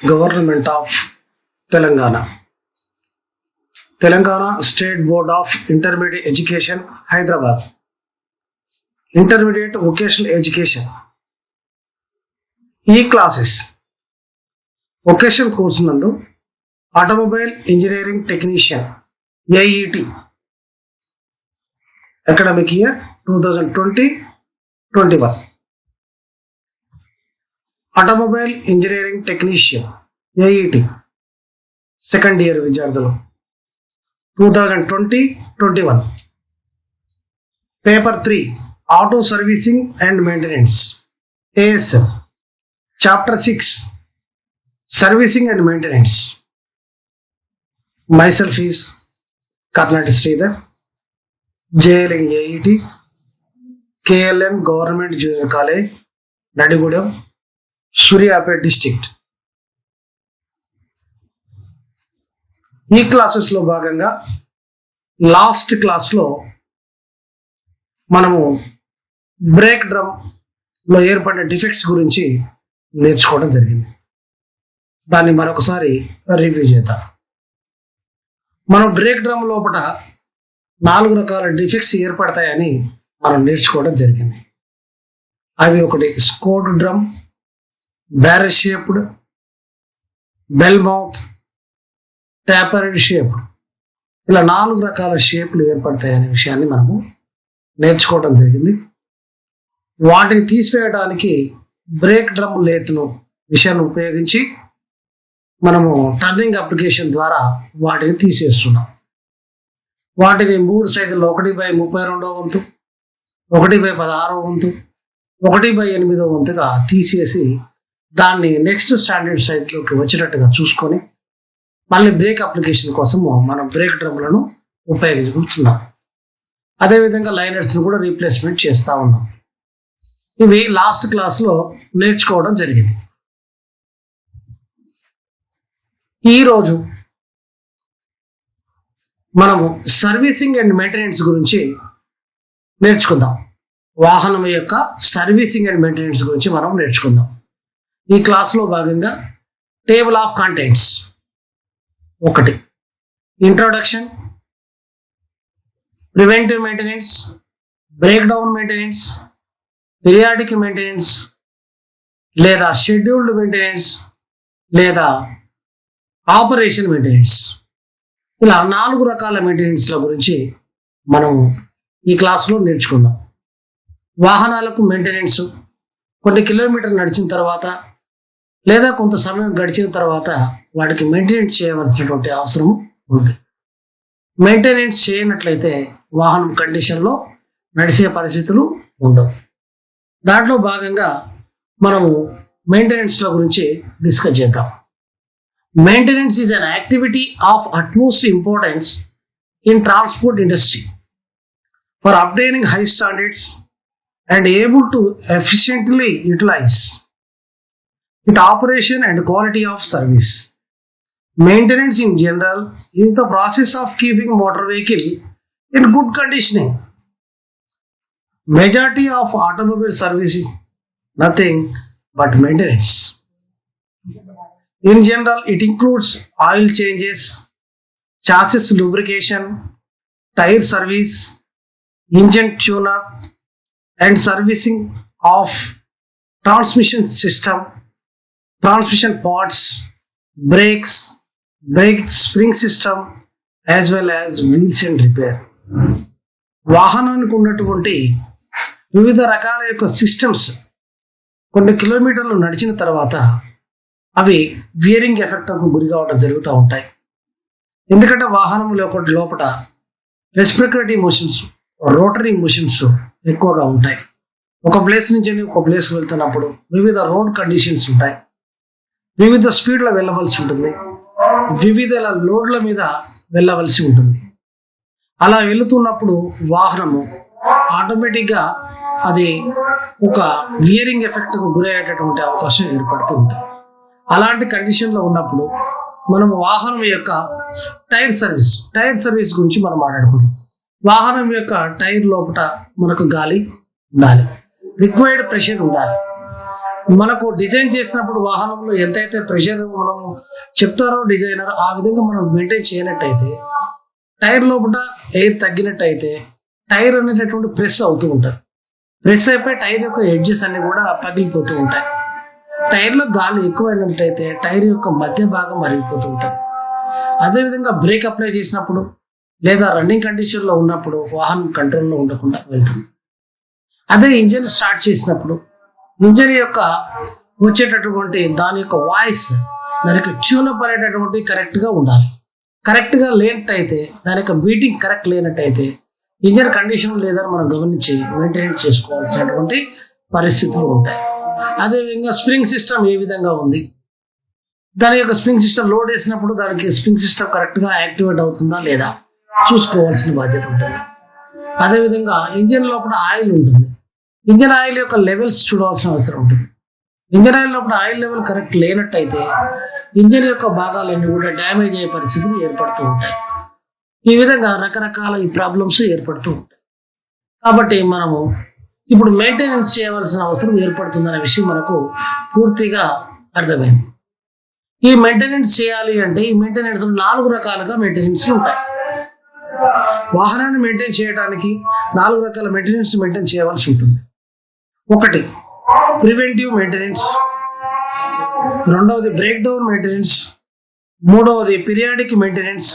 Government of Telangana. Telangana State Board of Intermediate Education, Hyderabad. Intermediate Vocational Education. E-classes. Vocational course nandu Automobile Engineering Technician, AET. Academic year 2020-21. Automobile Engineering Technician, AET. Second year విద్యార్థులు 2020-21. Paper 3, Auto Servicing and Maintenance, ASM. Chapter 6, Servicing and Maintenance. Myself is Karnati Sridhar, JL in AET, KLM Government Junior College, Nadigudem, Suryapet District. ఈ క్లాసెస్లో భాగంగా last క్లాస్లో మనము break డ్రమ్లో ఏర్పడిన defects గురించి నేర్చుకోవడం జరిగింది. దాన్ని మరొకసారి రివ్యూ చేద్దాం. మనం బ్రేక్ డ్రమ్ లోపల 4 రకాల డిఫెక్ట్స్ ఏర్పడతాయని మనం నేర్చుకోవడం జరిగింది. అవి ఒకటి scored drum, barrel shaped, bell mouth, tapered shape. ఇలా 4 రకాల షేప్లు ఏర్పడతాయనే విషయాన్ని మనము నేర్చుకోవడం జరిగింది. వాటిని తీసివేయడానికి బ్రేక్ డ్రమ్ లేత్ను విషయాన్ని ఉపయోగించి మనము టర్నింగ్ అప్లికేషన్ ద్వారా వాటిని తీసేస్తున్నాం. వాటిని 3 సైజుల్లో 1/32 వంతు, 1/16 వంతు, 1/8 వంతుగా తీసేసి దాన్ని నెక్స్ట్ స్టాండర్డ్ సైజులోకి వచ్చినట్టుగా చూసుకొని మళ్ళీ బ్రేక్ అప్లికేషన్ కోసము మనం బ్రేక్ డ్రమ్లను ఉపయోగించుకుంటున్నాం. అదేవిధంగా లైనర్స్ని కూడా రీప్లేస్మెంట్ చేస్తూ ఉన్నాం. ఇవి లాస్ట్ క్లాస్లో నేర్చుకోవడం జరిగింది. ఈరోజు మనము సర్వీసింగ్ అండ్ మెయింటెనెన్స్ గురించి నేర్చుకుందాం. వాహనం యొక్క సర్వీసింగ్ అండ్ మెయింటెనెన్స్ గురించి మనం నేర్చుకుందాం. ఈ క్లాస్లో భాగంగా table of contents 1, introduction, preventive maintenance, break down maintenance, periodic maintenance లేదా షెడ్యూల్డ్ మెయింటెనెన్స్ లేదా ఆపరేషన్ మెయింటెనెన్స్. ఇలా 4 రకాల మెయింటెనెన్స్ల గురించి మనం ఈ క్లాస్లో నేర్చుకుందాం. వాహనాలకు మెయింటెనెన్స్ కొన్ని కిలోమీటర్లు నడిచిన తర్వాత లేదా కొంత సమయం గడిచిన తర్వాత వాటికి మెయింటెనెన్స్ చేయవలసినటువంటి అవసరం ఉంది. మెయింటెనెన్స్ చేయనట్లయితే వాహనం కండిషన్లో నడిచే పరిస్థితులు ఉండవు. దాంట్లో భాగంగా మనము మెయింటెనెన్స్ల గురించి డిస్కస్ చేద్దాం. Maintenance is an activity of utmost importance in transport industry for obtaining high standards and able to efficiently utilize its operation and quality of service. Maintenance in general is the process of keeping motor vehicle in good conditioning. Majority of automobile servicing nothing but maintenance. In general, it includes oil changes, chassis lubrication, tire service, engine tune-up, and servicing of transmission system, transmission parts, brakes, brake spring system, as well as wheels and repair. వాహనానికి ఉన్నటువంటి వివిధ రకాల యొక్క systems కొన్ని కిలోమీటర్లు నడిచిన తర్వాత అవి వియరింగ్ ఎఫెక్ట్కు గురి కావడం జరుగుతూ ఉంటాయి. ఎందుకంటే వాహనం లోపల రెస్పిరేటరీ మోషన్స్, రోటరీ మోషన్స్ ఎక్కువగా ఉంటాయి. ఒక ప్లేస్ నుంచి ఒక ప్లేస్కి వెళ్తున్నప్పుడు వివిధ రోడ్ కండిషన్స్ ఉంటాయి, వివిధ స్పీడ్లో వెళ్ళవలసి ఉంటుంది, వివిధ లోడ్ల మీద వెళ్ళవలసి ఉంటుంది. అలా వెళుతున్నప్పుడు వాహనము ఆటోమేటిక్గా అది ఒక వియరింగ్ ఎఫెక్ట్కు గురయ్యేటటువంటి అవకాశం ఏర్పడుతూ ఉంటుంది. అలాంటి కండిషన్లో ఉన్నప్పుడు మనం వాహనం యొక్క టైర్ సర్వీస్ గురించి మనం మాట్లాడుకుందాం. వాహనం యొక్క టైర్ లోపల మనకు గాలి ఉండాలి, రిక్వైర్డ్ ప్రెషర్ ఉండాలి. మనకు డిజైన్ చేసినప్పుడు వాహనంలో ఎంతైతే ప్రెషర్ మనం చెప్తారో డిజైనర్ ఆ విధంగా మనం మెయింటైన్ చేయనట్టయితే టైర్ లోపల ఎయిర్ తగ్గినట్టయితే టైర్ అనేటటువంటి ప్రెస్ అవుతూ ఉంటుంది. ప్రెస్ అయిపోయి టైర్ యొక్క ఎడ్జెస్ అన్ని కూడా పగిలిపోతూ ఉంటాయి. టైర్లో గాలి ఎక్కువైనట్టయితే టైర్ యొక్క మధ్య భాగం మరిగిపోతూ ఉంటుంది. అదేవిధంగా బ్రేక్ అప్లై చేసినప్పుడు లేదా రన్నింగ్ కండిషన్లో ఉన్నప్పుడు వాహనం కంట్రోల్లో ఉండకుండా వెళ్తుంది. అదే ఇంజన్ స్టార్ట్ చేసినప్పుడు ఇంజన్ యొక్క వచ్చేటటువంటి దాని యొక్క వాయిస్ దానికి ట్యూనప్ అనేటటువంటి కరెక్ట్గా ఉండాలి. కరెక్ట్గా లేనట్టయితే దాని యొక్క బీటింగ్ కరెక్ట్ లేనట్టయితే ఇంజన్ కండిషన్ లేదని మనం గమనించి మెయింటైన్ చేసుకోవాల్సినటువంటి పరిస్థితులు ఉంటాయి. అదేవిధంగా స్ప్రింగ్ సిస్టమ్ ఏ విధంగా ఉంది, దాని యొక్క స్ప్రింగ్ సిస్టమ్ లోడ్ వేసినప్పుడు దానికి స్ప్రింగ్ సిస్టమ్ కరెక్ట్గా యాక్టివేట్ అవుతుందా లేదా చూసుకోవాల్సిన బాధ్యత ఉంటుంది. అదేవిధంగా ఇంజన్ లోపల ఆయిల్ ఉంటుంది. ఇంజన్ ఆయిల్ యొక్క లెవెల్స్ చూడవలసిన అవసరం ఉంటుంది. ఇంజన్ ఆయిల్ లోపల ఆయిల్ లెవెల్ కరెక్ట్ లేనట్టయితే ఇంజన్ యొక్క భాగాలన్నీ కూడా డ్యామేజ్ అయ్యే పరిస్థితులు ఏర్పడుతూ ఉంటాయి. ఈ విధంగా రకరకాల ఈ ప్రాబ్లమ్స్ ఏర్పడుతూ ఉంటాయి. కాబట్టి మనము ఇప్పుడు మెయింటెనెన్స్ చేయవలసిన అవసరం ఏర్పడుతుందనే విషయం మనకు పూర్తిగా అర్థమైంది. ఈ మెయింటెనెన్స్ చేయాలి అంటే ఈ మెయింటెనెన్స్ 4 రకాలుగా మెయింటెనెన్స్ ఉంటాయి. వాహనాన్ని మెయింటైన్ చేయడానికి 4 రకాల మెయింటైన్ చేయవలసి ఉంటుంది. ఒకటి ప్రివెంటివ్ మెయింటెనెన్స్, రెండవది బ్రేక్ డౌన్ మెయింటెనెన్స్, మూడవది periodic maintenance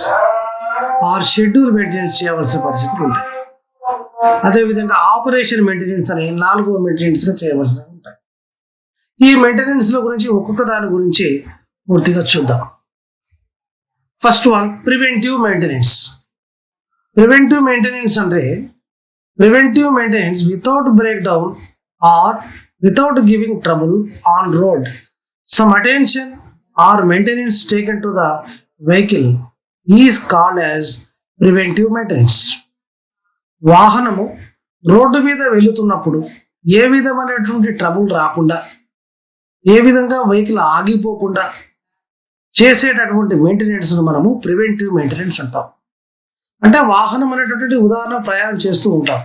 are schedule maintenance చేయవలసిన పరిస్థితులు ఉంటాయి. అదేవిధంగా ఆపరేషన్ మెయింటెనెన్స్ అనే 4వ మెయింటెనెన్స్ గా చేయవలసి ఉంటాయి. ఈ మెయింటెనెన్స్ ల గురించి ఒక్కొక్క దాని గురించి పూర్తిగా చూద్దాం. First one preventive maintenance. Preventive maintenance అంటే preventive maintenance without breakdown or without giving trouble on road. Some attention or maintenance taken to the vehicle is called as preventive maintenance. వాహనము road మీద వెళుతున్నప్పుడు ఏ విధమైనటువంటి trouble రాకుండా, ఏ విధంగా vehicle ఆగిపోకుండా చేసేటటువంటి maintenance మనము preventive maintenance అంటాం. అంటే వాహనం అనేటటువంటి ఉదాహరణ ప్రయాణం చేస్తూ ఉంటాం.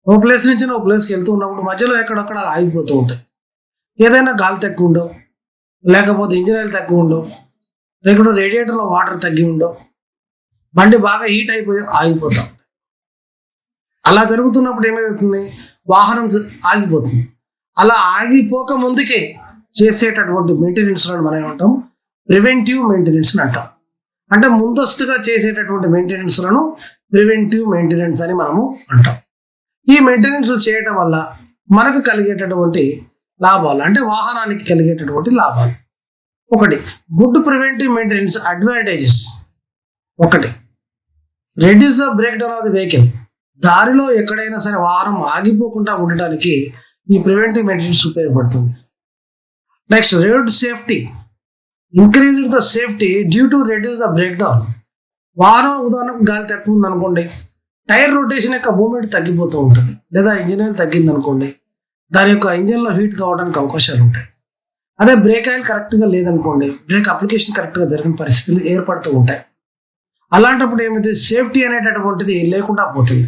ఓ ప్లేస్ నుంచి ఓ ప్లేస్కి వెళ్తూ ఉన్నప్పుడు మధ్యలో ఎక్కడొక్కడ ఆగిపోతూ ఉంటాయి. ఏదైనా గాలి తక్కువ ఉండో, లేకపోతే ఇంజిన్ ఆయిల్ తక్కువ ఉండో, లేకపోతే రేడియేటర్లో వాటర్ తగ్గి ఉండో, బండి బాగా హీట్ అయిపోయి ఆగిపోతాం. అలా జరుగుతున్నప్పుడు ఏమవుతుంది, వాహనం ఆగిపోతుంది. అలా ఆగిపోక ముందుకే చేసేటటువంటి మెయింటెనెన్స్ మనం ఏమంటాం, ప్రివెంటివ్ మెయింటెనెన్స్ అంటాం. అంటే ముందస్తుగా చేసేటటువంటి మెయింటెనెన్స్ లను ప్రివెంటివ్ మెయింటెనెన్స్ అని మనము అంటాం. ఈ మెయింటెనెన్స్ చేయటం వల్ల మనకు కలిగేటటువంటి లాభాలు, అంటే వాహనానికి కలిగేటటువంటి లాభాలు. ఒకటి, గుడ్ ప్రివెంటివ్ మెయింటెనెన్స్ అడ్వాంటేజెస్. ఒకటి, reduce the break down of the vehicle. దారిలో ఎక్కడైనా సరే వాహనం ఆగిపోకుండా ఉండటానికి ఈ ప్రివెంటివ్ మెయింటెనెన్స్ ఉపయోగపడుతుంది. Next, road safety. Increase the safety due to reduce the break down. వాహనం ఉదాహరణకు గాలి తక్కువ ఉంది అనుకోండి, టైర్ రొటేషన్ యొక్క మూమెంట్ తగ్గిపోతూ ఉంటుంది. లేదా ఇంజిన్ ఆయిల్ తగ్గింది అనుకోండి, దాని యొక్క ఇంజిన్లో హీట్ కావడానికి అవకాశాలు ఉంటాయి. అదే బ్రేక్ ఆయిల్ కరెక్ట్గా లేదనుకోండి, బ్రేక్ అప్లికేషన్ కరెక్ట్గా జరిగిన పరిస్థితులు ఏర్పడుతూ ఉంటాయి. అలాంటప్పుడు ఏమైతే సేఫ్టీ అనేటటువంటిది లేకుండా పోతుంది.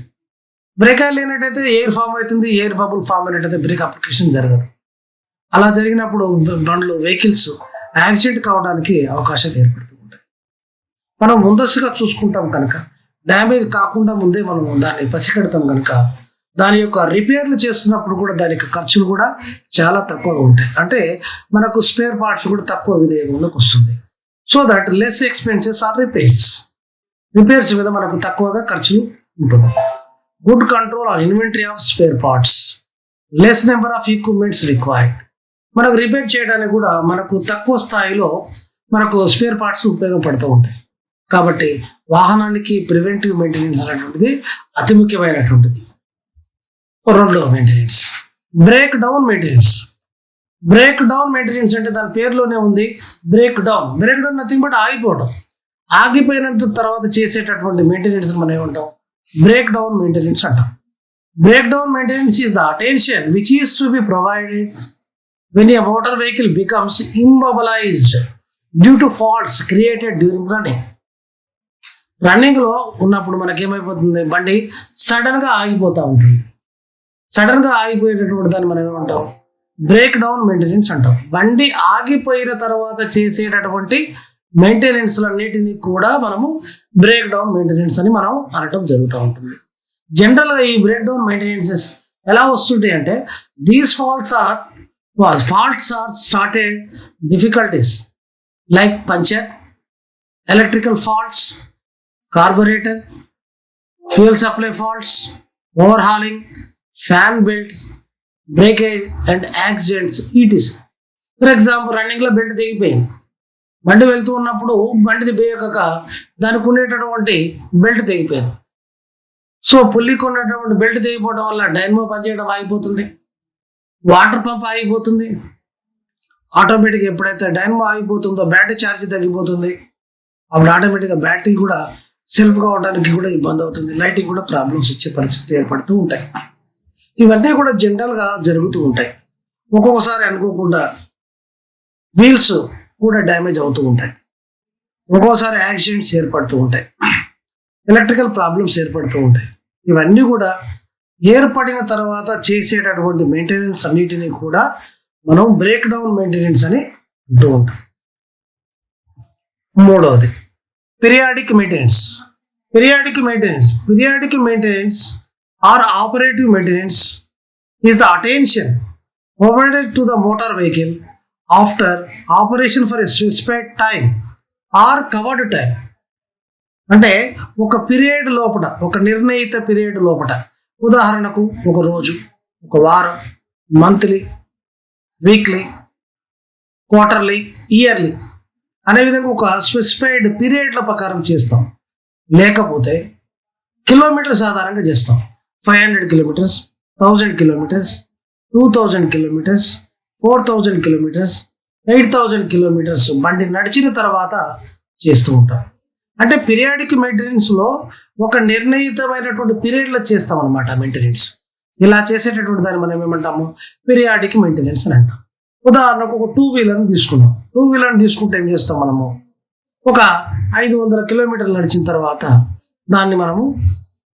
బ్రేక్ ఆయిల్ లేనట్టయితే ఎయిర్ ఫామ్ అవుతుంది, ఎయిర్ బబుల్ ఫామ్ అయినట్టయితే బ్రేక్ అప్లికేషన్ జరగదు. అలా జరిగినప్పుడు బండ్లు వెహికల్స్ యాక్సిడెంట్ కావడానికి అవకాశాలు ఏర్పడుతూ ఉంటాయి. మనం ముందస్తుగా చూసుకుంటాం కనుక, డ్యామేజ్ కాకుండా ముందే మనం దాన్ని పసిగడతాం కనుక, దాని యొక్క రిపేర్లు చేస్తున్నప్పుడు కూడా దాని యొక్క ఖర్చులు కూడా చాలా తక్కువగా ఉంటాయి. అంటే మనకు స్పేర్ పార్ట్స్ కూడా తక్కువ వినియోగంలోకి వస్తుంది. So that less expenses or repairs మీద మనకు తక్కువగా ఖర్చులు ఉంటుంది. Good control on inventory of spare parts, less number of equipments required. మనకు రిపేర్ చేయడానికి కూడా మనకు తక్కువ స్థాయిలో మనకు స్పేర్ పార్ట్స్ ఉపయోగపడుతూ ఉంటాయి. కాబట్టి వాహనానికి ప్రివెంటివ్ మెయింటెనెన్స్ అనేటువంటిది అతి ముఖ్యమైనటువంటిది. రెండవ maintenance break down maintenance. Break down maintenance అంటే దాని పేరులోనే ఉంది, break down. Break down nothing but ఆగిపోవడం. ఆగిపోయినంత తర్వాత చేసేటటువంటి మెయింటెనెన్స్ మనం ఏమంటాం, బ్రేక్ డౌన్ మెయింటెనెన్స్ అంటాం. Break down maintenance is the attention which is to be provided when a motor vehicle becomes immobilized due to faults created during running. Running లో ఉన్నప్పుడు మనకేమైపోతుంది, బండి sudden గా ఆగిపోతూ ఉంటుంది. సడన్ గా ఆగిపోయేటటువంటి దాన్ని మనం ఏమంటాం, బ్రేక్ డౌన్ మెయింటెనెన్స్ అంటాం. బండి ఆగిపోయిన తర్వాత చేసేటటువంటి మెయింటెనెన్స్ అన్నిటినీ కూడా మనము బ్రేక్ డౌన్ మెయింటెనెన్స్ అని మనం అనటం జరుగుతూ ఉంటుంది. జనరల్ గా ఈ బ్రేక్ డౌన్ మెయింటెనెన్సెస్ ఎలా వస్తుంటాయి అంటే, these faults are started difficulties like puncture, electrical faults, carburetor, fuel supply faults, overhauling, fan belt, breakage and accidents etc. For example, running లో బెల్ట్ తెగిపోయింది, బండి వెళ్తూ ఉన్నప్పుడు బండిని బేయక దానికి ఉండేటటువంటి బెల్ట్ తెగిపోయింది. సో పుల్లికి ఉన్నటువంటి బెల్ట్ తెగిపోవడం వల్ల డైనమో పనిచేయడం ఆగిపోతుంది, వాటర్ పంప్ ఆగిపోతుంది. ఆటోమేటిక్గా ఎప్పుడైతే డైనమో ఆగిపోతుందో బ్యాటరీ ఛార్జ్ తగ్గిపోతుంది. అప్పుడు ఆటోమేటిక్గా బ్యాటరీ కూడా సెల్ఫ్గా అవడానికి కూడా ఇబ్బంది అవుతుంది, లైటింగ్ కూడా ప్రాబ్లమ్స్ వచ్చే పరిస్థితి ఏర్పడుతూ ఉంటాయి. ఇవన్నీ కూడా జనరల్గా జరుగుతూ ఉంటాయి. ఒక్కొక్కసారి అనుకోకుండా వీల్స్ కూడా డ్యామేజ్ అవుతూ ఉంటాయి, ఒక్కోసారి యాక్సిడెంట్స్ ఏర్పడుతూ ఉంటాయి, ఎలక్ట్రికల్ ప్రాబ్లమ్స్ ఏర్పడుతూ ఉంటాయి. ఇవన్నీ కూడా ఏర్పడిన తర్వాత చేసేటటువంటి మెయింటెనెన్స్ అన్నిటినీ కూడా మనం బ్రేక్ డౌన్ మెయింటెనెన్స్ అని అంటూ ఉంటాం. మూడవది periodic maintenance. Periodic maintenance are operative maintenance is the attention provided to the motor vehicle after operation for a specified time or covered time. అంటే ఒక పీరియడ్ లోపల, ఒక నిర్ణయిత పీరియడ్ లోపల, ఉదాహరణకు ఒక రోజు, ఒక వారం, మంత్లీ, వీక్లీ, క్వార్టర్లీ, ఇయర్లీ అనే విధంగా ఒక స్పెసిఫైడ్ పీరియడ్ల ప్రకారం చేస్తాం. లేకపోతే కిలోమీటర్స్ ఆధారంగా చేస్తాం. 500 kilometres, 1000 kilometres, 2000 kilometres, 4000 kilometres, 8000 kilometres బండి నడిచిన తర్వాత చేస్తూ ఉంటాం. అంటే పీరియాడిక్ మెయింటెనెన్స్ లో ఒక నిర్ణయితమైనటువంటి పీరియడ్లో చేస్తాం అనమాట మెయింటెనెన్స్. ఇలా చేసేటటువంటి దాన్ని మనం ఏమంటాము, పీరియాడిక్ మెయింటెనెన్స్ అని అంటాం. ఉదాహరణకు ఒక 2 వీలర్ని తీసుకున్నాం. 2 వీలర్ని తీసుకుంటే ఏం చేస్తాం, మనము ఒక 500 కిలోమీటర్లు నడిచిన తర్వాత దాన్ని మనము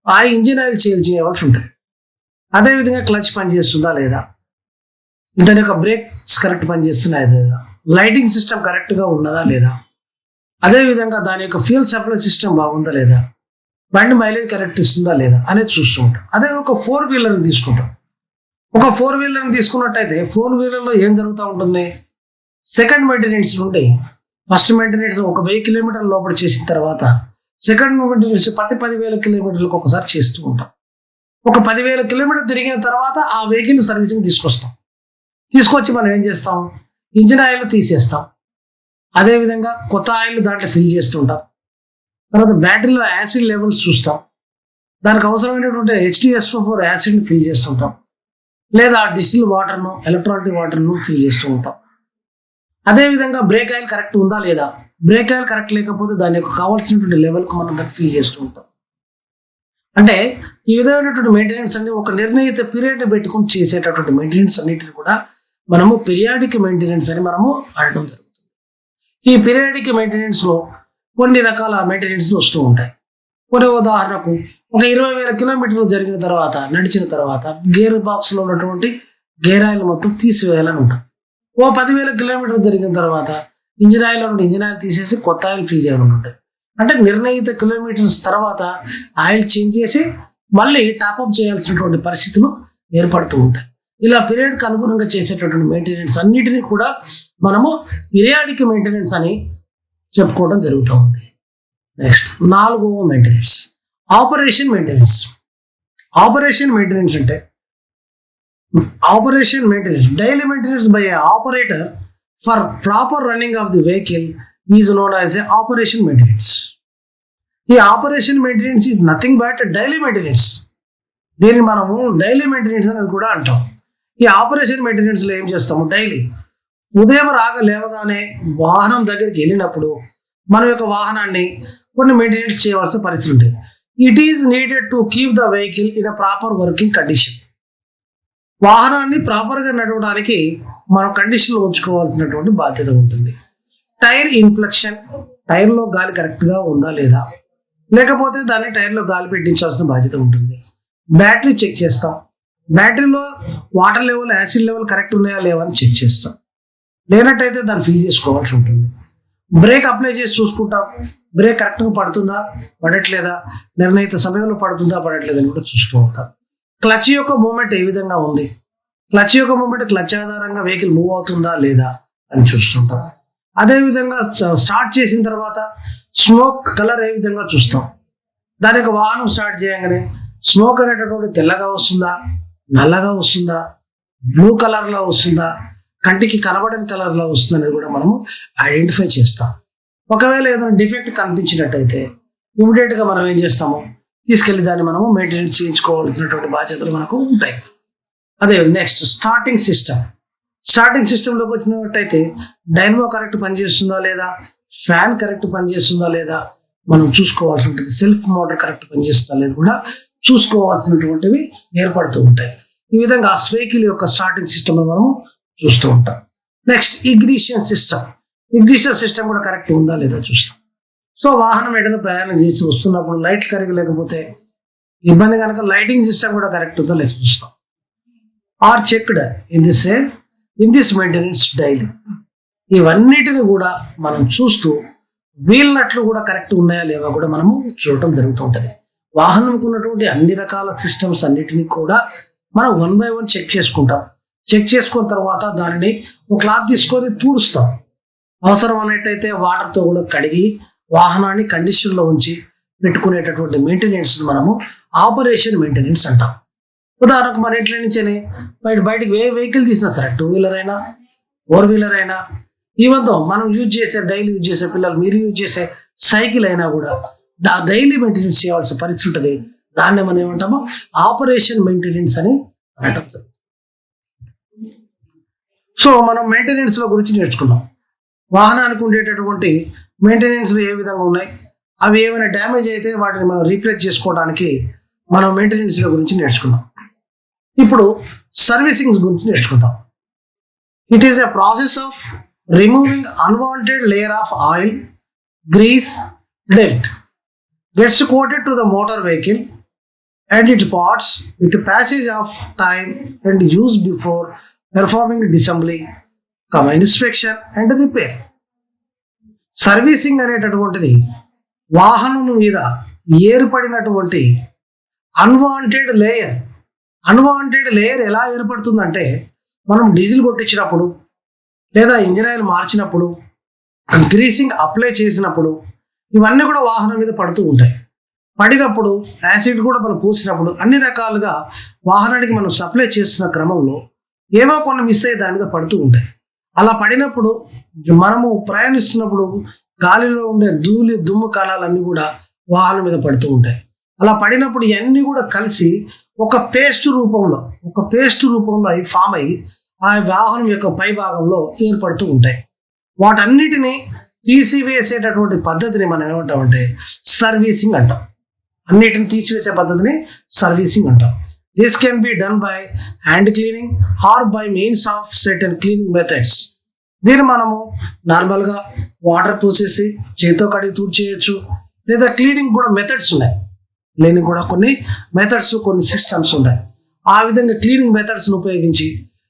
ఆ ఇంజిన్ ఆయిల్ చేంజ్ చేయవలసి ఉంటుంది. అదేవిధంగా క్లచ్ పనిచేస్తుందా లేదా, దాని యొక్క బ్రేక్స్ కరెక్ట్ పనిచేస్తున్నాయా లేదా, లైటింగ్ సిస్టమ్ కరెక్ట్గా ఉన్నదా లేదా, అదేవిధంగా దాని యొక్క ఫ్యూల్ సప్లై సిస్టమ్ బాగుందా లేదా, బండి మైలేజ్ కరెక్ట్ ఇస్తుందా లేదా అనేది చూస్తూ ఉంటాం. అదే ఒక 4 వీలర్ని తీసుకుంటాం. ఒక 4 వీలర్ని తీసుకున్నట్టయితే 4 వీలర్లో ఏం జరుగుతూ ఉంటుంది, సెకండ్ మెయింటెనెన్స్ నుండి ఫస్ట్ మెయింటెనెన్స్ ఒక 1000 కిలోమీటర్ల లోపల చేసిన తర్వాత సెకండ్ మెయింటెనెన్స్ 10,000 కిలోమీటర్లకు ఒకసారి చేస్తూ ఉంటాం. ఒక 10,000 కిలోమీటర్ తిరిగిన తర్వాత ఆ వెహికల్ సర్వీసింగ్ తీసుకొచ్చి మనం ఏం చేస్తాం, ఇంజిన్ ఆయిల్ తీసేస్తాం. అదేవిధంగా కొత్త ఆయిల్ దాంట్లో ఫిల్ చేస్తుంటాం. తర్వాత బ్యాటరీలో యాసిడ్ లెవెల్స్ చూస్తాం, దానికి అవసరమైనటువంటి H2SO4 యాసిడ్ని ఫిల్ చేస్తుంటాం, లేదా డిస్టిల్ వాటర్ను, ఎలక్ట్రాలిక్ వాటర్ను ఫిల్ చేస్తూ ఉంటాం. అదేవిధంగా బ్రేక్ ఆయిల్ కరెక్ట్ ఉందా లేదా, బ్రేక్ ఆయిల్ కరెక్ట్ లేకపోతే దాని యొక్క కావాల్సినటువంటి లెవెల్కు మనం దాన్ని ఫిల్ చేస్తూ ఉంటాం. అంటే ఈ విధమైనటువంటి మెయింటెనెన్స్ అన్ని ఒక నిర్ణయిత పీరియడ్ పెట్టుకుని చేసేటటువంటి మెయింటెనెన్స్ అన్నిటిని కూడా మనము పీరియాడిక్ మెయింటెనెన్స్ అని మనము అనడం జరుగుతుంది. ఈ పీరియాడిక్ మెయింటెనెన్స్ లో కొన్ని రకాల మెయింటెనెన్స్ వస్తూ ఉంటాయి. కొన్ని ఉదాహరణకు ఒక 20,000 కిలోమీటర్లు జరిగిన తర్వాత, నడిచిన తర్వాత గేర్ బాక్స్ లో ఉన్నటువంటి గేర్ ఆయిల్ మొత్తం తీసివేయాలని ఉంటాం. ఓ 10,000 కిలోమీటర్లు జరిగిన తర్వాత ఇంజిన్ ఆయిల్ నుండి ఇంజిన్ ఆయిల్ తీసేసి కొత్త ఆయిల్ ఫిల్ చేయాలని ఉంటాయి. అంటే నిర్ణయిత కిలోమీటర్స్ తర్వాత ఆయిల్ చేంజ్ చేసి మళ్ళీ టాప్అప్ చేయాల్సినటువంటి పరిస్థితులు ఏర్పడుతూ ఉంటాయి. ఇలా పీరియడ్కి అనుగుణంగా చేసేటటువంటి మెయింటెనెన్స్ అన్నిటినీ కూడా మనము పీరియాడిక్ మెయింటెనెన్స్ అని చెప్పుకోవడం జరుగుతూ ఉంది. నెక్స్ట్ 4వ maintenance, operation maintenance. Operation maintenance అంటే daily maintenance by a operator for proper running of the vehicle is known as a operation maintenance. ఈ operation maintenance is nothing but daily maintenance. దీన్ని మనము daily maintenance అని కూడా అంటాం. ఈ operation maintenance లో ఏం చేస్తాము, డైలీ ఉదయం లేవగానే వాహనం దగ్గరికి వెళ్ళినప్పుడు మన యొక్క వాహనాన్ని కొన్ని మెయింటెనెన్స్ చేయవలసిన పరిస్థితి ఉంటుంది. It is needed to keep the vehicle in a proper working condition. వాహనాన్ని ప్రాపర్గా నడవడానికి మనం కండిషన్లో ఉంచుకోవాల్సినటువంటి బాధ్యత ఉంటుంది. టైర్ ఇన్ఫ్లెక్షన్, టైర్లో గాలి కరెక్ట్గా ఉందా లేదా, లేకపోతే దాన్ని టైర్లో గాలి పెట్టించాల్సిన బాధ్యత ఉంటుంది. బ్యాటరీ చెక్ చేస్తాం, బ్యాటరీలో water level, acid level correct ఉన్నాయా లేవా అని చెక్ చేస్తాం. లేనట్టయితే దాన్ని ఫిల్ చేసుకోవాల్సి ఉంటుంది. బ్రేక్ అప్లై చేసి చూసుకుంటాం, బ్రేక్ కరెక్ట్గా పడుతుందా పడట్లేదా, నిర్ణయిత సమయంలో పడుతుందా పడట్లేదా అని కూడా చూస్తూ ఉంటాం. క్లచ్ యొక్క మూమెంట్ ఏ విధంగా ఉంది, క్లచ్ యొక్క మూమెంట్ క్లచ్ ఆధారంగా వెహికల్ మూవ్ అవుతుందా లేదా అని చూస్తుంటాం. అదేవిధంగా స్టార్ట్ చేసిన తర్వాత స్మోక్ కలర్ ఏ విధంగా చూస్తాం. దాని యొక్క వాహనం స్టార్ట్ చేయగానే స్మోక్ అనేటటువంటి తెల్లగా వస్తుందా, నల్లగా వస్తుందా, బ్లూ కలర్లో వస్తుందా, కంటికి కనబడని కలర్లో వస్తుంది అనేది కూడా మనము ఐడెంటిఫై చేస్తాం. ఒకవేళ ఏదైనా డిఫెక్ట్ కనిపించినట్టయితే ఇమీడియట్గా మనం ఏం చేస్తాము, తీసుకెళ్లి దాన్ని మనము మెయింటెనెన్స్ చేయించుకోవాల్సినటువంటి బాధ్యతలు మనకు ఉంటాయి. అదే నెక్స్ట్ స్టార్టింగ్ సిస్టమ్. స్టార్టింగ్ సిస్టంలోకి వచ్చినట్టయితే డైనమో కరెక్ట్ పనిచేస్తుందా లేదా, ఫ్యాన్ కరెక్ట్ పనిచేస్తుందా లేదా మనం చూసుకోవాల్సి ఉంటుంది. సెల్ఫ్ మోటార్ కరెక్ట్ పనిచేస్తుందా లేదా కూడా చూసుకోవాల్సినటువంటివి ఏర్పడుతూ ఉంటాయి. ఈ విధంగా వెహికల్ యొక్క స్టార్టింగ్ సిస్టమ్ మనము చూస్తూ ఉంటాం. Next ignition system. Ignition system కూడా కరెక్ట్ ఉందా లేదా చూస్తాం. సో వాహనం ఏదైనా ప్రయాణం చేసి వస్తున్నప్పుడు లైట్ కరెక్ట్ లేకపోతే ఇబ్బంది కనుక లైటింగ్ సిస్టమ్ కూడా కరెక్ట్ ఉందా లేదా చూస్తాం. Are checked in this maintenance daily. ఇవన్నిటిని కూడా మనం చూస్తూ వీల్ నట్లు కూడా కరెక్ట్ ఉన్నాయా లేవా కూడా మనము చూడటం జరుగుతూ ఉంటుంది. వాహనంకు ఉన్నటువంటి అన్ని రకాల సిస్టమ్స్ అన్నిటినీ కూడా మనం 1 by 1 చెక్ చేసుకుంటాం. చెక్ చేసుకున్న తర్వాత దానిని ఒక క్లాత్ తీసుకొని తుడుస్తాం. అవసరం అనేటైతే వాటర్తో కూడా కడిగి వాహనాన్ని కండిషన్లో ఉంచి పెట్టుకునేటటువంటి మెయింటెనెన్స్ మనము ఆపరేషన్ మెయింటెనెన్స్ అంటాం. ఉదాహరణకు మన ఇంట్లో నుంచి బయటికి ఏ వెహికల్ తీసినా సరే, 2 వీలర్ అయినా 4 వీలర్ అయినా, ఈవెన్ తో మనం యూజ్ చేసే డైలీ యూజ్ చేసే పిల్లలు మీరు యూజ్ చేసే సైకిల్ అయినా కూడా డైలీ మెయింటెనెన్స్ చేయాల్సిన పరిస్థితి ఉంటుంది. దాన్ని మనం ఏమంటామో ఆపరేషన్ మెయింటెనెన్స్ అని అంటాం. సో మనం మెయింటెనెన్స్ లో గురించి నేర్చుకున్నాం. వాహనానికి ఉండేటటువంటి మెయింటెనెన్స్ ఏ విధంగా ఉన్నాయి, అవి ఏమైనా డ్యామేజ్ అయితే వాటిని మనం రీప్లేస్ చేసుకోవడానికి మనం మెయింటెనెన్స్ గురించి నేర్చుకున్నాం. ఇప్పుడు సర్వీసింగ్ గురించి నేర్చుకుందాం. It is a process of removing unwanted layer of oil, grease, dirt gets coated to the motor vehicle and its parts with the passage of time and use before performing disassembly, inspection and repair. Servicing అనేటటువంటిది వాహనం మీద ఏర్పడినటువంటి unwanted layer ఎలా ఏర్పడుతుందంటే మనం diesel కొట్టించినప్పుడు లేదా engine oil మార్చినప్పుడు, greasing apply చేసినప్పుడు ఇవన్నీ కూడా వాహనం మీద పడుతూ ఉంటాయి. పడినప్పుడు యాసిడ్ కూడా మనం పూసినప్పుడు అన్ని రకాలుగా వాహనానికి మనం సప్లై చేస్తున్న క్రమంలో ఏవో కొన్ని మిస్ అయ్యి దాని మీద పడుతూ ఉంటాయి. అలా పడినప్పుడు మనము ప్రయాణిస్తున్నప్పుడు గాలిలో ఉండే దుమ్ము కణాలన్నీ కూడా వాహనం మీద పడుతూ ఉంటాయి. అలా పడినప్పుడు ఇవన్నీ కూడా కలిసి ఒక పేస్ట్ రూపంలో అవి ఫామ్ అయ్యి ఆ వాహనం యొక్క పై భాగంలో ఏర్పడుతూ ఉంటాయి. వాటన్నిటిని తీసివేసేటటువంటి పద్ధతిని మనం ఏమంటామంటే సర్వీసింగ్ అంటాం. అన్నిటిని తీసివేసే పద్ధతిని సర్వీసింగ్ అంటాం. This can be done by hand cleaning or by means of certain cleaning methods. దీన్ని మనము నార్మల్గా వాటర్ పోసేసి చేతితో కడిగి చేయొచ్చు, లేదా క్లీనింగ్ కూడా మెథడ్స్ ఉన్నాయి. క్లీనింగ్ కూడా కొన్ని మెథడ్స్, కొన్ని సిస్టమ్స్ ఉన్నాయి. ఆ విధంగా క్లీనింగ్ మెథడ్స్ను ఉపయోగించి,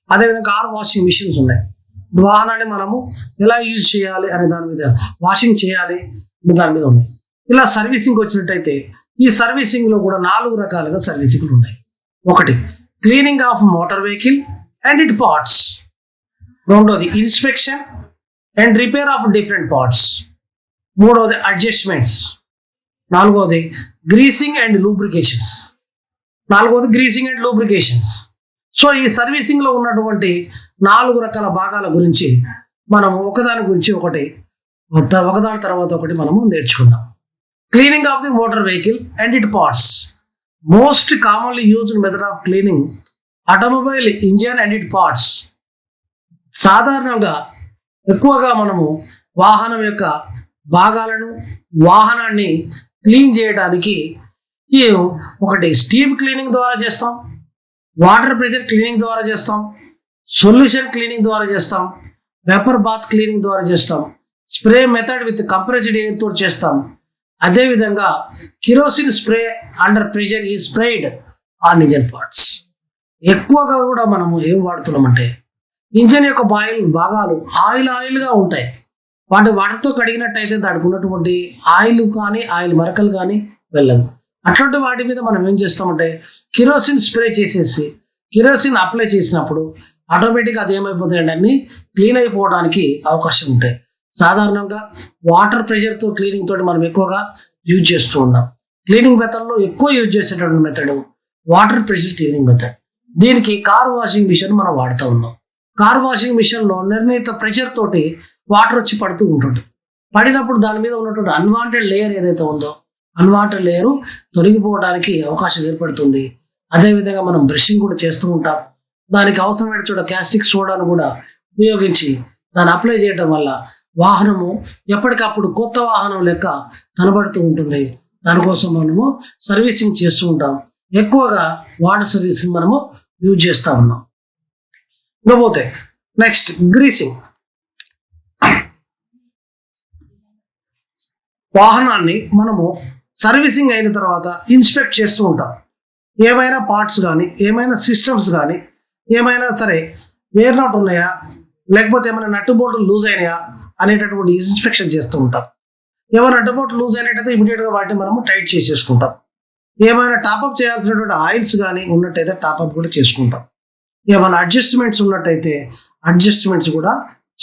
అదేవిధంగా కార్ వాషింగ్ మిషన్స్ ఉన్నాయి. వాహనాన్ని మనము ఎలా యూజ్ చేయాలి అనే దాని మీద, వాషింగ్ చేయాలి దాని మీద ఉన్నాయి. ఇలా సర్వీసింగ్ వచ్చినట్టయితే ఈ సర్వీసింగ్ లో కూడా 4 రకాలుగా సర్వీసింగ్లు ఉన్నాయి. ఒకటి cleaning of motor vehicle and it parts. రెండోది inspection and repair of different parts. మూడవది అడ్జస్ట్మెంట్స్. నాలుగవది గ్రీసింగ్ అండ్ లూబ్రికేషన్స్. సో ఈ సర్వీసింగ్ లో ఉన్నటువంటి 4 రకాల భాగాల గురించి మనం ఒకదాని తర్వాత ఒకటి మనము నేర్చుకుందాం. Cleaning of the motor vehicle and it parts. Most commonly used method of cleaning automobile engine and it parts. సాధారణంగా ఎక్కువగా మనము వాహనం యొక్క భాగాలను, వాహనాన్ని క్లీన్ చేయడానికి ఒకటి స్టీమ్ క్లీనింగ్ ద్వారా చేస్తాం, వాటర్ ప్రెషర్ క్లీనింగ్ ద్వారా చేస్తాం, సొల్యూషన్ క్లీనింగ్ ద్వారా చేస్తాం, వేపర్ బాత్ క్లీనింగ్ ద్వారా చేస్తాం, spray method with compressed air తో చేస్తాం. అదేవిధంగా కిరోసిన్ స్ప్రే అండర్ ప్రెషర్ ఈ స్ప్రేడ్ ఆన్ ఇంజన్ పార్ట్స్. ఎక్కువగా కూడా మనము ఏం వాడుతున్నామంటే ఇంజిన్ యొక్క భాగాలు ఆయిల్గా ఉంటాయి. వాటితో కడిగినట్టయితే దానికి ఉన్నటువంటి ఆయిల్ కానీ ఆయిల్ మరకలు కానీ వెళ్ళదు. అట్లాంటి వాటి మీద మనం ఏం చేస్తామంటే కిరోసిన్ స్ప్రే చేసేసి కిరోసిన్ అప్లై చేసినప్పుడు ఆటోమేటిక్గా అది ఏమైపోతాయండి, అన్ని క్లీన్ అయిపోవడానికి అవకాశం ఉంటాయి. సాధారణంగా వాటర్ ప్రెషర్తో క్లీనింగ్ తోటి మనం ఎక్కువగా యూజ్ చేస్తూ ఉన్నాం. క్లీనింగ్ మెథడ్లో ఎక్కువ యూజ్ చేసేటువంటి method water pressure cleaning method. దీనికి కార్ వాషింగ్ మిషన్ మనం వాడుతూ ఉన్నాం. కార్ వాషింగ్ మిషన్లో నిర్ణీత ప్రెషర్ తోటి వాటర్ వచ్చి పడుతూ ఉంటుంది. పడినప్పుడు దాని మీద ఉన్నటువంటి అన్వాంటెడ్ లేయర్ ఏదైతే ఉందో అన్వాంటెడ్ లేయర్ తొలగిపోవడానికి అవకాశం ఏర్పడుతుంది. అదేవిధంగా మనం బ్రషింగ్ కూడా చేస్తూ ఉంటాం. దానికి అవసరమైన చోట క్యాస్టిక్ సోడాను కూడా ఉపయోగించి దాన్ని అప్లై చేయడం వల్ల వాహనము ఎప్పటికప్పుడు కొత్త వాహనం లెక్క కనబడుతూ ఉంటుంది. దానికోసం మనము సర్వీసింగ్ చేస్తూ ఉంటాం. ఎక్కువగా వాటర్ సర్వీసింగ్ మనము యూజ్ చేస్తూ ఉన్నాం. ఇకపోతే నెక్స్ట్ గ్రీసింగ్. వాహనాన్ని మనము సర్వీసింగ్ అయిన తర్వాత ఇన్స్పెక్ట్ చేస్తూ ఉంటాం. ఏమైనా పార్ట్స్ కానీ ఏమైనా సిస్టమ్స్ కానీ ఏమైనా సరే వేర్ నాట్ ఉన్నాయా, లేకపోతే ఏమైనా నట్టు బోల్ట్లు లూజ్ అయినాయా అనేటటువంటి ఇన్స్పెక్షన్ చేస్తూ ఉంటాం. ఏమైనా నట్టు బోల్ట్ లూజ్ అయినట్టయితే ఇమీడియట్గా వాటిని మనము టైట్ చేసేసుకుంటాం. ఏమైనా టాపప్ చేయాల్సినటువంటి ఆయిల్స్ కానీ ఉన్నట్టయితే టాపప్ కూడా చేసుకుంటాం. ఏమైనా అడ్జస్ట్మెంట్స్ ఉన్నట్టయితే అడ్జస్ట్మెంట్స్ కూడా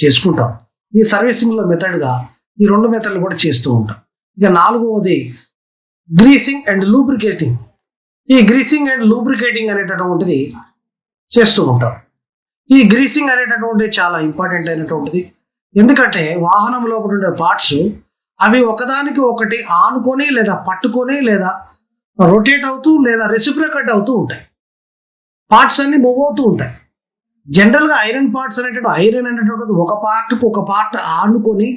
చేసుకుంటాం. ఈ సర్వీసింగ్లో మెథడ్గా ఈ రెండు మెథడ్లు కూడా చేస్తూ ఉంటాం. ఇక నాలుగవది గ్రీసింగ్ అండ్ లూబ్రికేటింగ్. ఈ గ్రీసింగ్ అండ్ లూబ్రికేటింగ్ అనేటటువంటిది చేస్తూ ఉంటాం. ఈ గ్రీసింగ్ అనేటటువంటిది చాలా ఇంపార్టెంట్ అయినటువంటిది. ఎందుకంటే వాహనంలో ఉండే పార్ట్స్ అవి ఒకదానికి ఒకటి ఆనుకొని లేదా పట్టుకొని లేదా రొటేట్ అవుతూ లేదా రెసిప్రొకేట్ అవుతూ ఉంటాయి. పార్ట్స్ అన్ని మూవ్ అవుతూ ఉంటాయి. జనరల్గా ఐరన్ పార్ట్స్ ఐరన్ అనేటటువంటిది ఒక పార్ట్కు ఒక పార్ట్ ఆనుకొని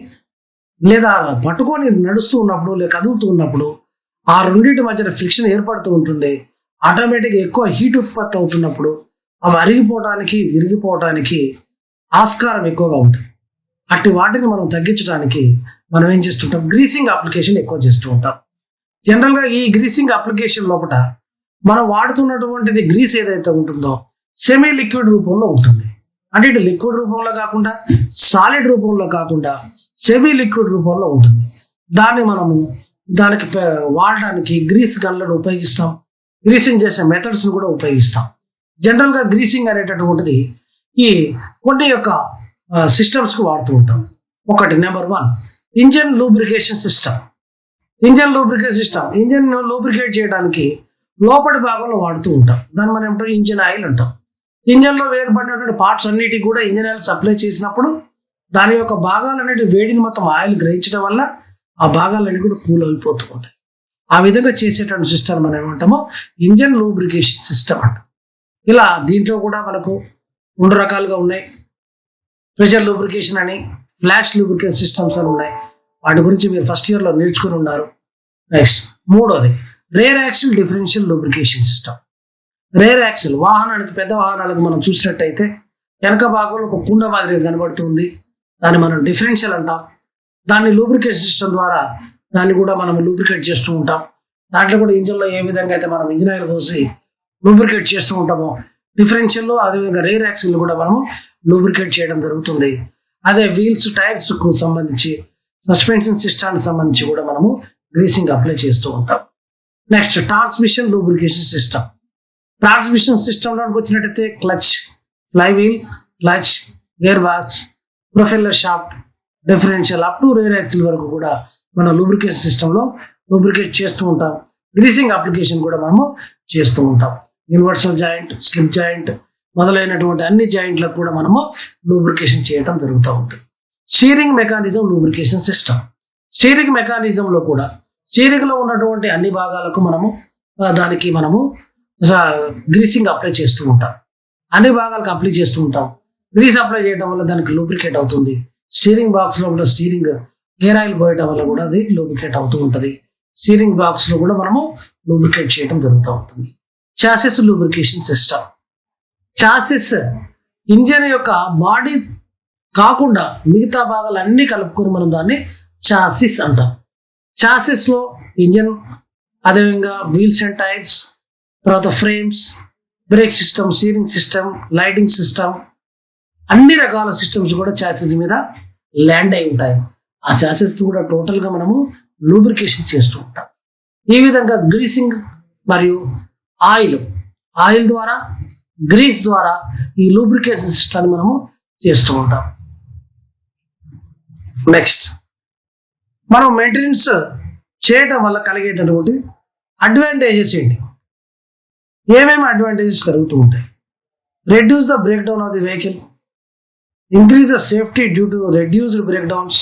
లేదా పట్టుకొని నడుస్తూ ఉన్నప్పుడు లేదా కదులుతూ ఉన్నప్పుడు ఆ రెండింటి మధ్యన ఫ్రిక్షన్ ఏర్పడుతూ ఉంటుంది. ఆటోమేటిక్గా ఎక్కువ హీట్ ఉత్పత్తి అవుతున్నప్పుడు అవి అరిగిపోవడానికి విరిగిపోవడానికి ఆస్కారం ఎక్కువగా ఉంటుంది. అట్టి వాటిని మనం తగ్గించడానికి మనం ఏం చేస్తుంటాం, గ్రీసింగ్ అప్లికేషన్ ఎక్కువ చేస్తూ ఉంటాం. జనరల్గా ఈ గ్రీసింగ్ అప్లికేషన్ లోపల మనం వాడుతున్నటువంటిది గ్రీస్ ఏదైతే ఉంటుందో సెమీ లిక్విడ్ రూపంలో ఉంటుంది. అంటే ఇటు లిక్విడ్ రూపంలో కాకుండా సాలిడ్ రూపంలో కాకుండా సెమీ లిక్విడ్ రూపంలో ఉంటుంది. దాన్ని మనము దానికి వాడడానికి గ్రీస్ గన్లను ఉపయోగిస్తాం. గ్రీసింగ్ చేసే మెథడ్స్ కూడా ఉపయోగిస్తాం. జనరల్గా గ్రీసింగ్ అనేటటువంటిది ఈ కొన్ని యొక్క సిస్టమ్స్కి వాడుతూ ఉంటాం. ఒకటి number 1 engine lubrication system. Engine lubricate చేయడానికి లోపలి భాగంలో వాడుతూ ఉంటాం. దాన్ని మనం ఏమంటాం, ఇంజన్ ఆయిల్ అంటాం. ఇంజన్లో వేరుపడినటువంటి పార్ట్స్ అన్నిటికీ కూడా ఇంజన్ ఆయిల్ సప్లై చేసినప్పుడు దాని యొక్క భాగాలన్నిటి వేడిని మొత్తం ఆయిల్ గ్రహించడం వల్ల ఆ భాగాలన్నీ కూడా కూల్ అయిపోతూ ఉంటాయి. ఆ విధంగా చేసేటువంటి సిస్టమ్ మనం ఏమంటామో ఇంజన్ లూబ్రికేషన్ సిస్టమ్ అంటాం. ఇలా దీంట్లో కూడా మనకు 2 రకాలుగా ఉన్నాయి. ప్రెషర్ లూబ్రికేషన్ అని, ఫ్లాష్ లూబ్రికేషన్ సిస్టమ్స్ అని ఉన్నాయి. వాటి గురించి మీరు ఫస్ట్ ఇయర్లో నేర్చుకుని ఉన్నారు. నెక్స్ట్ మూడోది rare axle differential lubrication system. Rare axle వాహనానికి, పెద్ద వాహనాలకు మనం చూసినట్టయితే వెనక భాగంలో ఒక కుండ మాదిరిగా కనబడుతుంది. దాన్ని మనం డిఫరెన్షియల్ అంటాం. దాన్ని లూబ్రికేషన్ సిస్టమ్ ద్వారా దాన్ని కూడా మనం లూబ్రికేట్ చేస్తూ ఉంటాం. దాంట్లో కూడా ఇంజన్లో ఏ విధంగా అయితే మనం ఇంజిన్ ఆయిల్ పోసి లూబ్రికేట్ చేస్తూ ఉంటామో డిఫరెన్షియల్లో అదేవిధంగా రేర్ యాక్సిల్ కూడా మనము లూబ్రికేట్ చేయడం జరుగుతుంది. అదే వీల్స్, టైర్స్ కు సంబంధించి, సస్పెన్షన్ సిస్టానికి సంబంధించి కూడా మనము గ్రీసింగ్ అప్లై చేస్తూ ఉంటాం. Next transmission lubrication system. Transmission సిస్టంలోకి వచ్చినట్టయితే clutch, flywheel, clutch, gear box, propeller shaft, differential up to rear axle వరకు కూడా మనం లూబ్రికేషన్ సిస్టంలో లూబ్రికేట్ చేస్తూ ఉంటాం. గ్రీసింగ్ అప్లికేషన్ కూడా మనము చేస్తూ ఉంటాం. యూనివర్సల్ జాయింట్, స్లిప్ జాయింట్ మొదలైనటువంటి అన్ని జాయింట్లకు కూడా మనము లూబ్రికేషన్ చేయడం జరుగుతూ ఉంటుంది. Steering mechanism lubrication system. Steering మెకానిజంలో కూడా స్టీరింగ్లో ఉన్నటువంటి అన్ని భాగాలకు మనము దానికి మనము గ్రీసింగ్ అప్లై చేస్తూ ఉంటాం. అన్ని భాగాలకు అప్లై చేస్తూ ఉంటాం. గ్రీస్ అప్లై చేయడం వల్ల దానికి లూబ్రికేట్ అవుతుంది. స్టీరింగ్ బాక్స్లో కూడా స్టీరింగ్ గేర్ ఆయిల్ పోయడం వల్ల కూడా అది లూబ్రికేట్ అవుతూ ఉంటుంది. స్టీరింగ్ బాక్స్లో కూడా మనము లూబ్రికేట్ చేయడం జరుగుతూ ఉంటుంది. Chassis lubrication system. Chassis engine యొక్క బాడీ కాకుండా మిగతా భాగాలన్నీ కలుపుకొని మనం దాన్ని చాసిస్ అంటాం. చాసిస్లో ఇంజన్, అదేవిధంగా వీల్స్ అండ్ టైర్స్, తర్వాత frames, break system, steering system, lighting system, అన్ని రకాల సిస్టమ్స్ కూడా చాసెస్ మీద ల్యాండ్ అయి ఉంటాయి. ఆ చాసెస్ కూడా టోటల్గా మనము లూబ్రికేషన్ చేస్తూ ఉంటాం. ఈ విధంగా గ్రీసింగ్ మరియు ఆయిల్ ద్వారా, గ్రీస్ ద్వారా ఈ లూబ్రికేషన్ సిస్టమ్ మనము చేస్తూ ఉంటాం. నెక్స్ట్, మనం మెయింటెనెన్స్ చేయడం వల్ల కలిగేటటువంటి అడ్వాంటేజెస్ ఏంటి? ఏమేమి అడ్వాంటేజెస్ కలుగుతూ ఉంటాయి? Reduce the break down of the vehicle, increase the safety due to reduced breakdowns,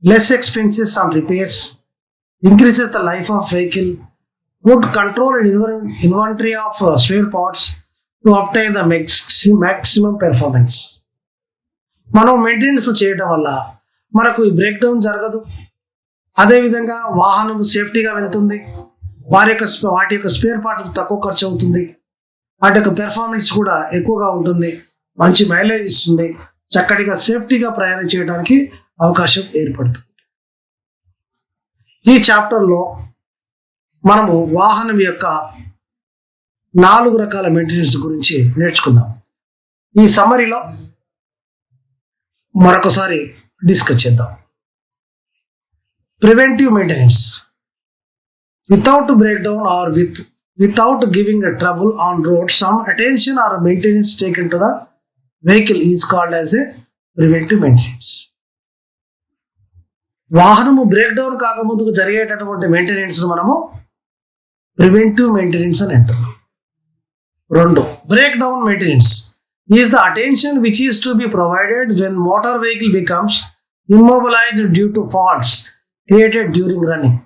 less expenses on repairs, increases the life of vehicle, good control and inventory of spare parts to obtain the maximum performance. మనం maintenance చేయడం వల్ల మనకు ఈ break down జరగదు. అదేవిధంగా వాహనం సేఫ్టీగా వెళ్తుంది. వాటి యొక్క స్పేర్ పార్ట్స్ తక్కువ ఖర్చు అవుతుంది. వాటి యొక్క పెర్ఫార్మెన్స్ కూడా ఎక్కువగా ఉంటుంది. మంచి మైలేజ్ ఇస్తుంది. చక్కటిగా సేఫ్టీగా ప్రయాణం చేయడానికి అవకాశం ఏర్పడుతుంది. ఈ చాప్టర్లో మనము వాహనం యొక్క 4 రకాల మెయింటెనెన్స్ గురించి నేర్చుకుందాం. ఈ సమ్మరీలో మరొకసారి డిస్కస్ చేద్దాం. Preventive maintenance, without breakdown are without giving a trouble on road, some attention or maintenance taken to the vehicle is called as a preventive maintenance. వాహనము బ్రేక్ డౌన్ కాకముందుకు జరిగేటటువంటి మెయింటెనెన్స్ మనము preventive maintenance అని అంటున్నాం. 2, break down maintenance is the attention which is to be provided when motor vehicle becomes immobilised due to faults created during running.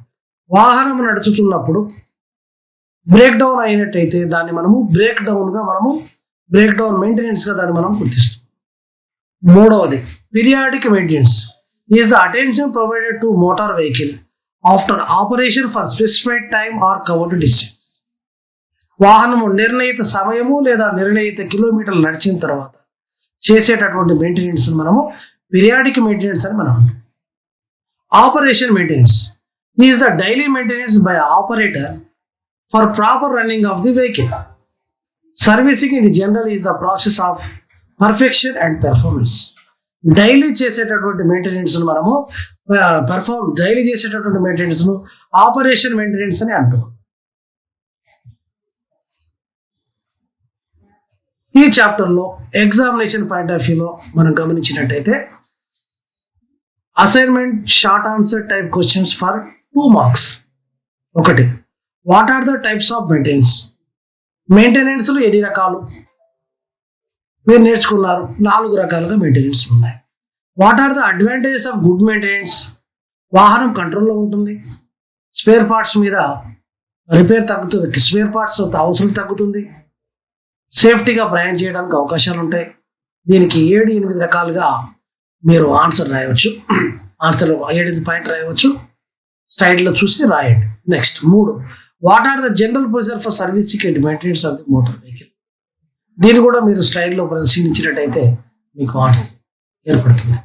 వాహనం నడుచుతున్నప్పుడు break down అయినట్టయితే దాన్ని మనము break down maintenance గా దాన్ని మనం గుర్తిస్తాం. 3వది, periodic maintenance is the attention provided to motor vehicle after operation for specified time or covered distance. వాహనము నిర్ణయిత సమయము లేదా నిర్ణయిత కిలోమీటర్లు నడిచిన తర్వాత చేసేటటువంటి మెయింటెనెన్స్ మనము పీరియాడిక్ మెయింటెనెన్స్ అని మనం అంటాం. Operation maintenance is the daily maintenance by operator for proper running of the vehicle. Servicing in general is the process of perfection and performance. Daily చేసేటటువంటి మెయింటెనెన్స్ మనము డైలీ చేసేటటువంటి మెయింటెనెన్స్ ను operation maintenance అని అంటాం. ఈ చాప్టర్ లో examination point of వ్యూలో మనం గమనించినట్టయితే assignment short answer type questions for 2 marks. 1, what are the types of maintenance? మెయింటెనెన్స్లు ఎన్ని రకాలు మీరు నేర్చుకున్నారు? 4 రకాలుగా మెయింటెనెన్స్ ఉన్నాయి. What are the advantages of good maintenance? వాహనం కంట్రోల్లో ఉంటుంది. స్పేర్ పార్ట్స్ మీద రిపేర్ తగ్గుతుంది. స్పేర్ పార్ట్స్ అవసరం తగ్గుతుంది. సేఫ్టీగా ప్రయాణం చేయడానికి అవకాశాలు ఉంటాయి. దీనికి 7-8 రకాలుగా మీరు ఆన్సర్ రాయవచ్చు. ఆన్సర్ 7 పాయింట్ రాయవచ్చు. స్లైడ్లో చూసి రాయండి. Next 3, what are the general procedure for servicing and maintenance of the motor vehicle? దీన్ని కూడా మీరు స్లైడ్లో పరిశీలించినట్టయితే మీకు ఆన్సర్ ఏర్పడుతుంది.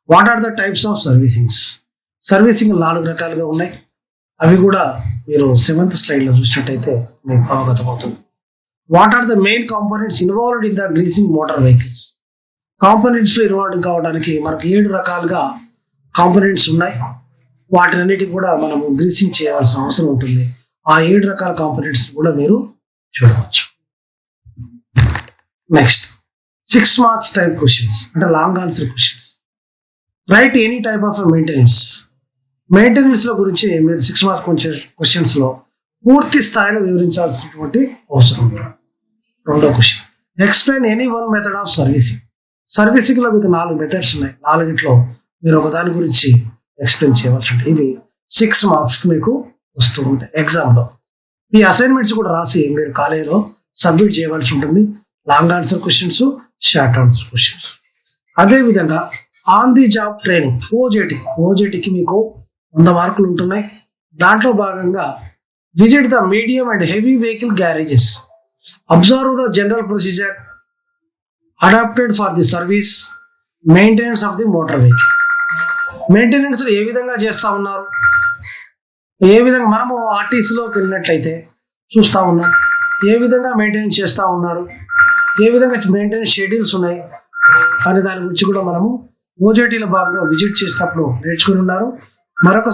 What are the types of servicing 4 రకాలుగా ఉన్నాయి. అవి కూడా మీరు 7th స్లైడ్లో చూసినట్టయితే మీకు అవగతమవుతుంది. What are the main components involved in the greasing motor vehicles? కాంపోనెంట్స్లో ఇన్వాల్వ్ కావడానికి మనకు 7 రకాలుగా కాంపోనెంట్స్ ఉన్నాయి. వాటినన్నిటికి కూడా మనము గ్రీసింగ్ చేయవలసిన అవసరం ఉంటుంది. ఆ 7 రకాల కాంపోనెంట్స్ కూడా మీరు చూడవచ్చు. నెక్స్ట్ 6 మార్క్స్ టైప్ క్వశ్చన్స్, అంటే long answer questions. Right any type of maintenance లో గురించి మీరు 6 మార్క్స్ క్వశ్చన్స్ లో పూర్తి స్థాయిలో వివరించాల్సినటువంటి అవసరం ఉంటుంది. 2వ question, explain any one method of servicing లో మీకు 4 మెథడ్స్ ఉన్నాయి. 4గిట్లో మీరు ఒక దాని గురించి ఎక్స్ప్లెయిన్ చేయవలసి ఉంటుంది. ఇవి 6 మార్క్స్ మీకు వస్తూ ఉంటాయి ఎగ్జామ్లో. ఈ అసైన్మెంట్స్ కూడా రాసి మీరు కాలేజీలో సబ్మిట్ చేయవలసి ఉంటుంది. Long answer questions, short answer questions. అదేవిధంగా ఆన్ ది జాబ్ ట్రైనింగ్ ఓజేటీకి మీకు 100 మార్కులు ఉంటున్నాయి. దాంట్లో భాగంగా visit the medium and heavy vehicle garages, observe the general procedure adapted for the service maintenance of the motor vehicle. Maintenance ఏ విధంగా చేస్తా ఉన్నారు, ఏ విధంగా మనము ఆర్టీసీలోకి వెళ్ళినట్లయితే చూస్తా ఉన్నాం ఏ విధంగా మెయింటైన్ చేస్తూ ఉన్నారు, ఏ విధంగా మెయింటైన్ షెడ్యూల్స్ ఉన్నాయి అనే దాని గురించి కూడా మనము ఓజేటీలో భాగంగా విజిట్ చేసినప్పుడు నేర్చుకుని ఉన్నారు. మరొక